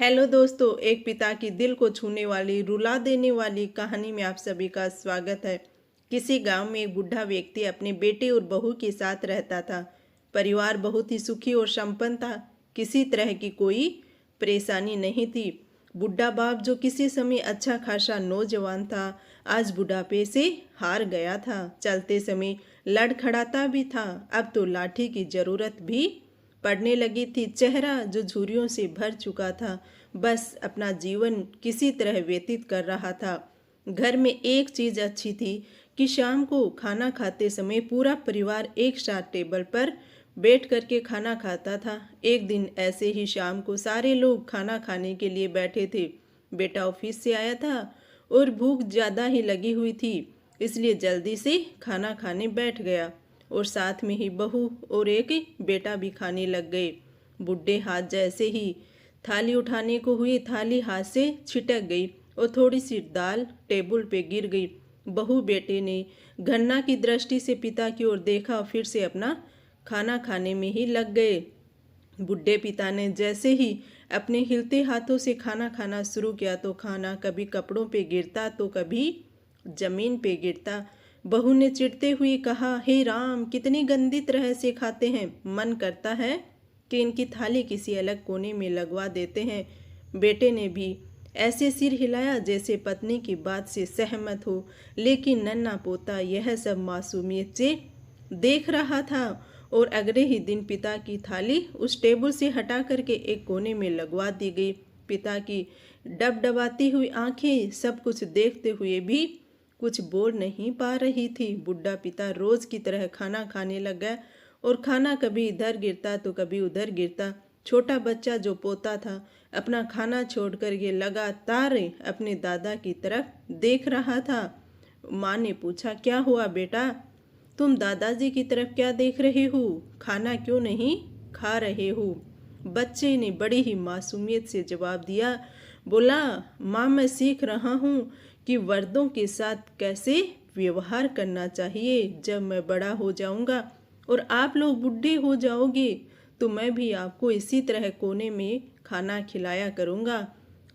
Hello दोस्तों, एक पिता की दिल को छूने वाली, रुला देने वाली कहानी में आप सभी का स्वागत है। किसी गांव में एक बूढ़ा व्यक्ति अपने बेटे और बहू के साथ रहता था। परिवार बहुत ही सुखी और संपन्न था। किसी तरह की कोई परेशानी नहीं थी। बूढ़ा बाप जो किसी समय अच्छा खासा नौजवान था, आज बुढ़ापे से हार गया था। चलते समय लड़खड़ाता भी था, अब तो लाठी की जरूरत भी पड़ने लगी थी। चेहरा जो झुर्रियों से भर चुका था, बस अपना जीवन किसी तरह व्यतीत कर रहा था। घर में एक चीज अच्छी थी कि शाम को खाना खाते समय पूरा परिवार एक साथ टेबल पर बैठ करके खाना खाता था। एक दिन ऐसे ही शाम को सारे लोग खाना खाने के लिए बैठे थे। बेटा ऑफिस से आया था और भूख ज़्यादा ही लगी हुई थी, इसलिए जल्दी से खाना खाने बैठ गया और साथ में ही बहू और एक बेटा भी खाने लग गए। बूढ़े हाथ जैसे ही थाली उठाने को हुई, थाली हाथ से छिटक गई और थोड़ी सी दाल टेबल पे गिर गई। बहू बेटे ने घृणा की दृष्टि से पिता की ओर देखा और फिर से अपना खाना खाने में ही लग गए। बूढ़े पिता ने जैसे ही अपने हिलते हाथों से खाना खाना शुरू किया तो खाना कभी कपड़ों पे गिरता तो कभी जमीन पे गिरता। बहू ने चिढ़ते हुए कहा, हे राम, कितनी गंदी तरह से खाते हैं। मन करता है कि इनकी थाली किसी अलग कोने में लगवा देते हैं। बेटे ने भी ऐसे सिर हिलाया जैसे पत्नी की बात से सहमत हो, लेकिन नन्हा पोता यह सब मासूमियत से देख रहा था और अगले ही दिन पिता की थाली उस टेबल से हटा करके एक कोने में लगवा दी गई। पिता की डबडबाती हुई आंखें सब कुछ देखते हुए भी कुछ बोल नहीं पा रही थी। बूढ़ा पिता रोज की तरह खाना खाने लग गया और खाना कभी इधर गिरता तो कभी उधर गिरता। छोटा बच्चा जो पोता था, अपना खाना छोड़कर ये लगातार अपने दादा की तरफ देख रहा था। माँ ने पूछा, क्या हुआ बेटा, तुम दादाजी की तरफ क्या देख रहे हो? खाना क्यों नहीं खा रहे हो? बच्चे ने बड़ी ही मासूमियत से जवाब दिया, बोला, माँ मैं सीख रहा हूँ कि वर्दों के साथ कैसे व्यवहार करना चाहिए। जब मैं बड़ा हो जाऊंगा और आप लोग बूढ़े हो जाओगे तो मैं भी आपको इसी तरह कोने में खाना खिलाया करूंगा।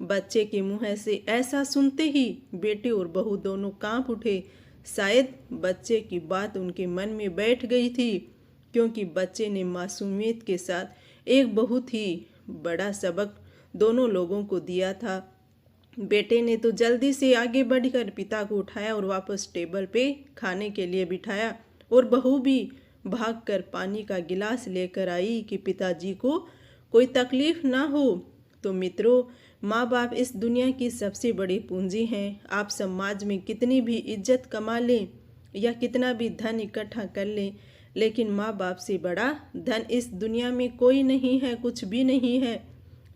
बच्चे के मुंह से ऐसा सुनते ही बेटे और बहू दोनों कांप उठे। शायद बच्चे की बात उनके मन में बैठ गई थी, क्योंकि बच्चे ने मासूमियत के साथ एक बहुत ही बड़ा सबक दोनों लोगों को दिया था। बेटे ने तो जल्दी से आगे बढ़कर पिता को उठाया और वापस टेबल पे खाने के लिए बिठाया, और बहू भी भागकर पानी का गिलास लेकर आई कि पिताजी को कोई तकलीफ ना हो। तो मित्रों, माँ बाप इस दुनिया की सबसे बड़ी पूंजी हैं। आप समाज में कितनी भी इज्जत कमा लें या कितना भी धन इकट्ठा कर लें, लेकिन माँ बाप से बड़ा धन इस दुनिया में कोई नहीं है, कुछ भी नहीं है।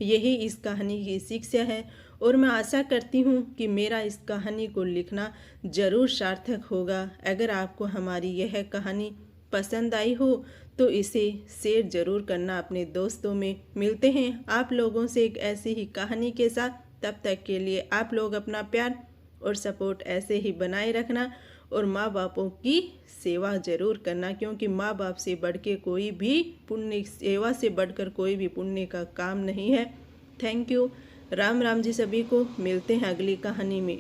यही इस कहानी की शिक्षा है और मैं आशा करती हूँ कि मेरा इस कहानी को लिखना जरूर सार्थक होगा। अगर आपको हमारी यह कहानी पसंद आई हो तो इसे शेयर जरूर करना अपने दोस्तों में। मिलते हैं आप लोगों से एक ऐसी ही कहानी के साथ। तब तक के लिए आप लोग अपना प्यार और सपोर्ट ऐसे ही बनाए रखना और माँ बापों की सेवा जरूर करना, क्योंकि माँ बाप से बढ़ के कोई भी पुण्य, सेवा से बढ़कर कोई भी पुण्य का काम नहीं है। Thank you. राम राम जी सभी को। मिलते हैं अगली कहानी में।